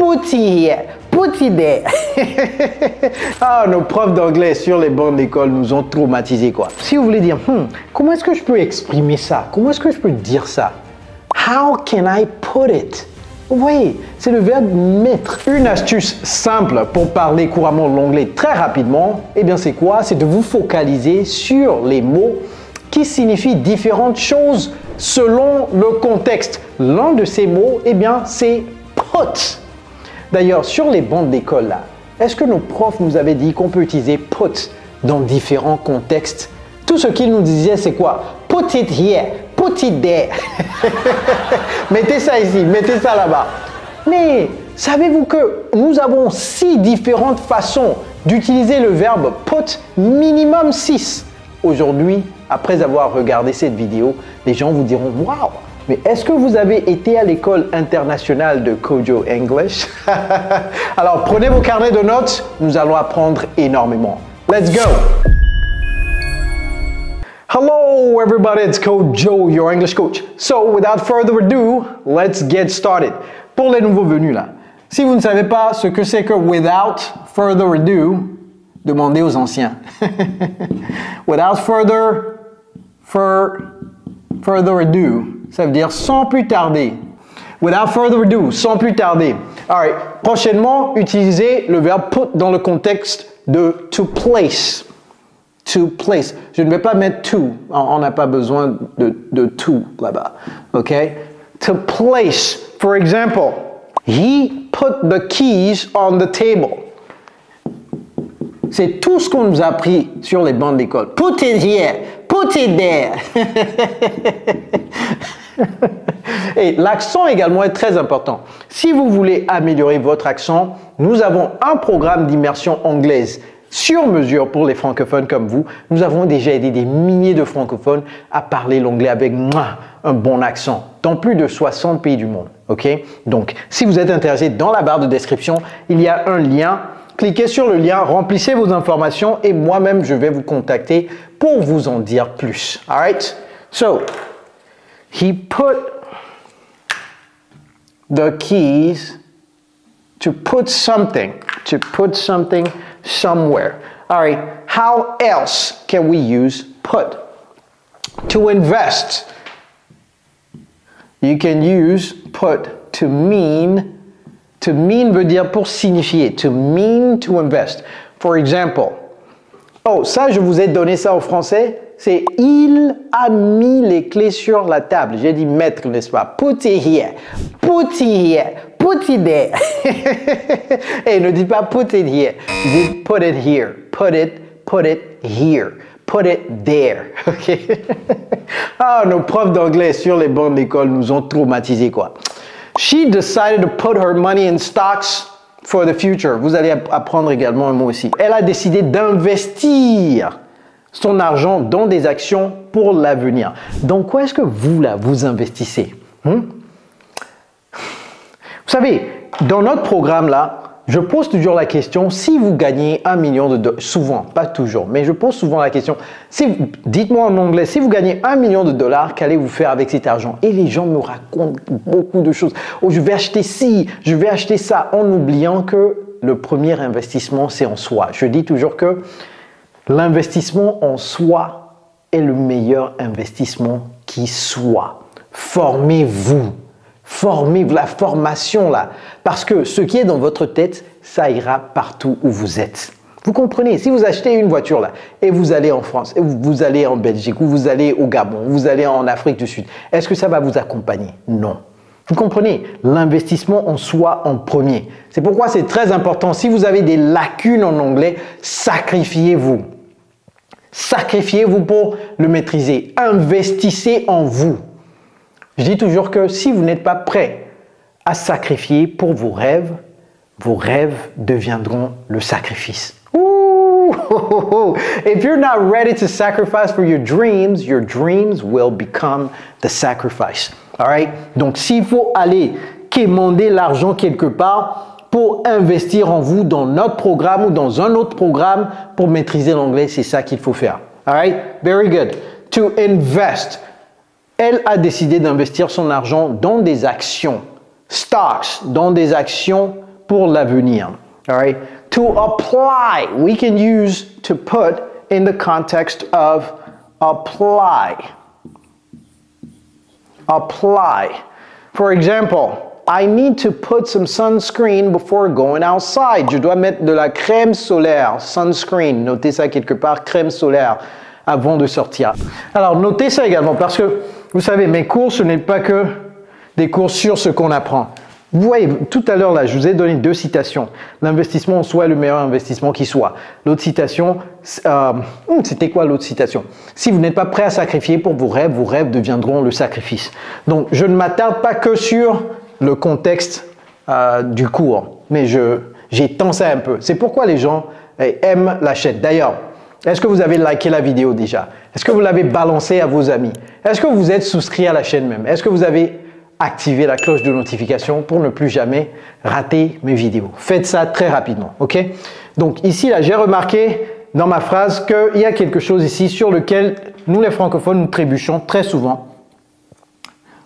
put here, put it there. Ah, nos profs d'anglais sur les bancs d'école nous ont traumatisés, quoi. Si vous voulez dire, comment est-ce que je peux exprimer ça? Comment est-ce que je peux dire ça? How can I put it? Vous voyez, c'est le verbe mettre. Une astuce simple pour parler couramment l'anglais très rapidement, eh bien c'est quoi? C'est de vous focaliser sur les mots qui signifient différentes choses selon le contexte. L'un de ces mots, eh bien c'est put. D'ailleurs, sur les bancs d'école là, est-ce que nos profs nous avaient dit qu'on peut utiliser put dans différents contextes? Tout ce qu'ils nous disaient, c'est quoi? Put it here, put it there. Mettez ça ici, mettez ça là-bas. Mais savez-vous que nous avons 6 différentes façons d'utiliser le verbe put, minimum 6. Aujourd'hui, après avoir regardé cette vidéo, les gens vous diront « Waouh !» Mais est-ce que vous avez été à l'école internationale de Kojo English? Alors prenez vos carnets de notes, nous allons apprendre énormément. Let's go! Hello everybody, it's Coach Joe, your English coach. So without further ado, let's get started. Pour les nouveaux venus là, si vous ne savez pas ce que c'est que without further ado, demandez aux anciens. Without further ado, ça veut dire sans plus tarder. Without further ado, sans plus tarder. Alright, prochainement, utilisez le verbe put dans le contexte de to place. To place. Je ne vais pas mettre to. On n'a pas besoin de to là-bas. OK? To place. For example, he put the keys on the table. C'est tout ce qu'on nous a appris sur les bancs d'école. Put it here. Put it there. Et l'accent également est très important. Si vous voulez améliorer votre accent, nous avons un programme d'immersion anglaise sur mesure pour les francophones comme vous. Nous avons déjà aidé des milliers de francophones à parler l'anglais avec un bon accent dans plus de 60 pays du monde. Ok? Donc, si vous êtes intéressé, dans la barre de description, il y a un lien. Cliquez sur le lien, remplissez vos informations et moi-même, je vais vous contacter pour vous en dire plus. All right? So, he put the keys to put something somewhere. All right, how else can we use put? To invest. You can use put to mean. To mean veut dire pour signifier. To mean to invest. For example. Oh, ça, je vous ai donné ça au français. C'est il a mis les clés sur la table. J'ai dit mettre, n'est-ce pas? Put it here. Put it here. Put it there. Et ne dites pas put it here. Dites put it here. Put it here. Put it there. OK? Ah, nos profs d'anglais sur les bancs d'école nous ont traumatisés, quoi. She decided to put her money in stocks for the future. Vous allez apprendre également un mot ici. Elle a décidé d'investir son argent dans des actions pour l'avenir. Dans quoi est-ce que vous, là, vous investissez? Vous savez, dans notre programme, là, je pose toujours la question, si vous gagnez 1 million de dollars, souvent, pas toujours, mais je pose souvent la question, dites-moi en anglais, si vous gagnez 1 million de dollars, qu'allez-vous faire avec cet argent? Et les gens me racontent beaucoup de choses. Oh, je vais acheter ci, je vais acheter ça, en oubliant que le premier investissement, c'est en soi. Je dis toujours que l'investissement en soi est le meilleur investissement qui soit. Formez-vous. Formez la formation là. Parce que ce qui est dans votre tête, ça ira partout où vous êtes. Vous comprenez? Si vous achetez une voiture là et vous allez en France, et vous allez en Belgique, ou vous allez au Gabon, vous allez en Afrique du Sud, est-ce que ça va vous accompagner? Non. Vous comprenez? L'investissement en soi en premier. C'est pourquoi c'est très important. Si vous avez des lacunes en anglais, sacrifiez-vous. Sacrifiez-vous pour le maîtriser. Investissez en vous. Je dis toujours que si vous n'êtes pas prêt à sacrifier pour vos rêves deviendront le sacrifice. Ooh, if you're not ready to sacrifice for your dreams will become the sacrifice. All right? Donc, s'il faut aller quémander l'argent quelque part pour investir en vous dans notre programme ou dans un autre programme pour maîtriser l'anglais, c'est ça qu'il faut faire. All right? Very good. To invest. Elle a décidé d'investir son argent dans des actions, stocks, dans des actions pour l'avenir. All right? To apply, we can use to put in the context of apply. Apply. For example, I need to put some sunscreen before going outside. Je dois mettre de la crème solaire, sunscreen. Notez ça quelque part, crème solaire, avant de sortir. Alors, notez ça également parce que, vous savez, mes cours, ce n'est pas que des cours sur ce qu'on apprend. Vous voyez, tout à l'heure, là, je vous ai donné 2 citations. L'investissement en soi est le meilleur investissement qui soit. L'autre citation, c'était quoi l'autre citation? Si vous n'êtes pas prêt à sacrifier pour vos rêves deviendront le sacrifice. Donc, je ne m'attarde pas que sur le contexte du cours, mais j'étends ça un peu. C'est pourquoi les gens aiment la chaîne. D'ailleurs, est-ce que vous avez liké la vidéo déjà? Est-ce que vous l'avez balancé à vos amis? Est-ce que vous êtes souscrit à la chaîne même? Est-ce que vous avez activé la cloche de notification pour ne plus jamais rater mes vidéos? Faites ça très rapidement, ok? Donc ici, là, j'ai remarqué dans ma phrase qu'il y a quelque chose ici sur lequel nous, les francophones, nous trébuchons très souvent.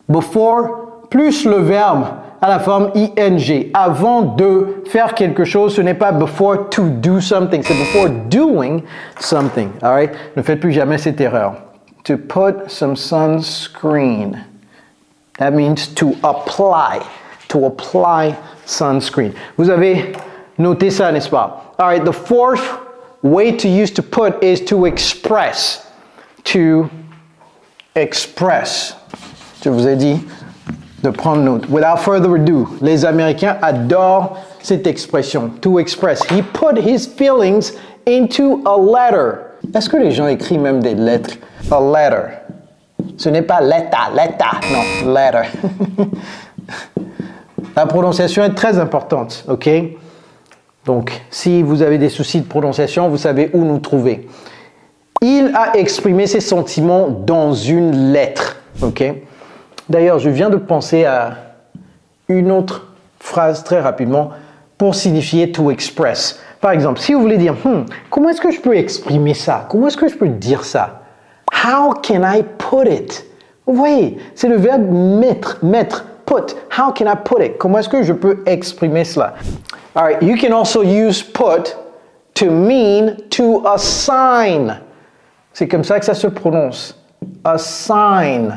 Before plus le verbe à la forme ing. Avant de faire quelque chose, ce n'est pas before to do something, c'est before doing something. All right? Ne faites plus jamais cette erreur. To put some sunscreen. That means to apply sunscreen. Vous avez noté ça, n'est-ce pas? All right, the fourth way to use to put is to express. To express. Je vous ai dit de prendre note. Without further ado, les Américains adorent cette expression, to express. He put his feelings into a letter. Est-ce que les gens écrivent même des lettres? A letter. Ce n'est pas letter, non, letter. La prononciation est très importante, ok? Donc, si vous avez des soucis de prononciation, vous savez où nous trouver. Il a exprimé ses sentiments dans une lettre, ok? D'ailleurs, je viens de penser à une autre phrase très rapidement pour signifier to express. Par exemple, si vous voulez dire, comment est-ce que je peux exprimer ça? Comment est-ce que je peux dire ça? How can I put it? Vous voyez, c'est le verbe mettre, put. How can I put it? Comment est-ce que je peux exprimer cela? All right, you can also use put to mean to assign. C'est comme ça que ça se prononce. Assign.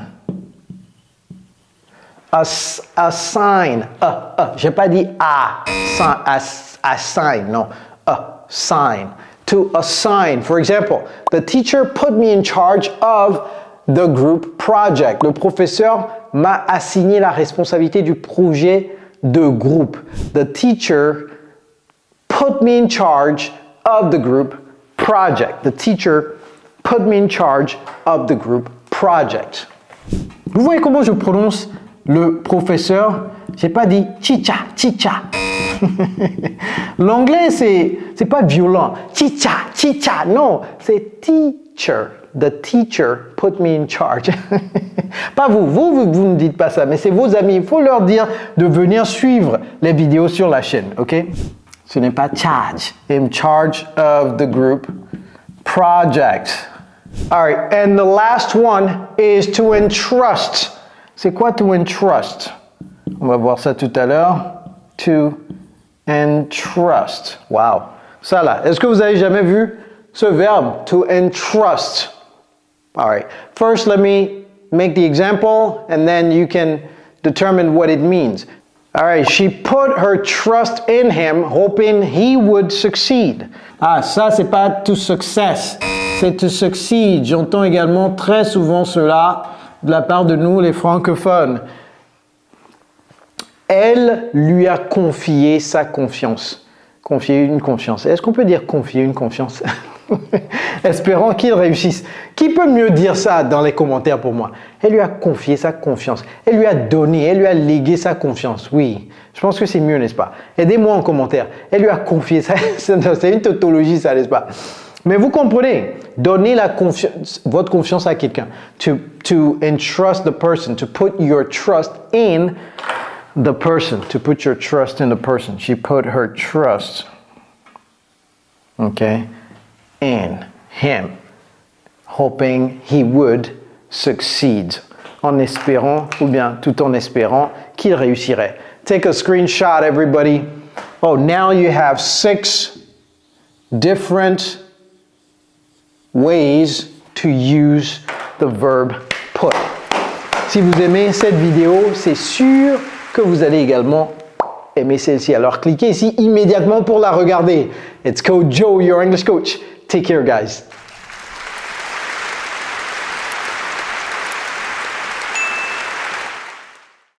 Assign. J'ai pas dit assign, non. Assign. To assign. For example, the teacher put me in charge of the group project. Le professeur m'a assigné la responsabilité du projet de groupe. The teacher put me in charge of the group project. The teacher put me in charge of the group project. Vous voyez comment je prononce le professeur? J'ai pas dit chicha. L'anglais, c'est pas violent. Chicha. Non, c'est teacher. The teacher put me in charge. Pas vous ne dites pas ça, mais c'est vos amis. Il faut leur dire de venir suivre les vidéos sur la chaîne, ok? Ce n'est pas charge. In charge of the group project. All right, and the last one is to entrust. C'est quoi to entrust? On va voir ça tout à l'heure. To entrust. Wow. Ça là, est-ce que vous avez jamais vu ce verbe? To entrust. All right. First, let me make the example and then you can determine what it means. All right. She put her trust in him, hoping he would succeed. Ah, ça, c'est pas to success. C'est to succeed. J'entends également très souvent cela de la part de nous, les francophones. Elle lui a confié sa confiance. Confier une confiance. Est-ce qu'on peut dire confier une confiance? Espérant qu'il réussisse. Qui peut mieux dire ça dans les commentaires pour moi? Elle lui a confié sa confiance. Elle lui a donné, elle lui a légué sa confiance. Oui, je pense que c'est mieux, n'est-ce pas? Aidez-moi en commentaire. Elle lui a confié ça. C'est une tautologie, ça, n'est-ce pas? Mais vous comprenez, donner votre confiance à quelqu'un. To entrust the person, to put your trust in the person, to put your trust in the person. She put her trust, okay, in him, hoping he would succeed. En espérant, ou bien tout en espérant qu'il réussirait. Take a screenshot, everybody. Oh, now you have 6 different ways to use the verb put. Si vous aimez cette vidéo, c'est sûr que vous allez également aimer celle-ci. Alors cliquez ici immédiatement pour la regarder. It's Coach Joe, your English coach. Take care, guys.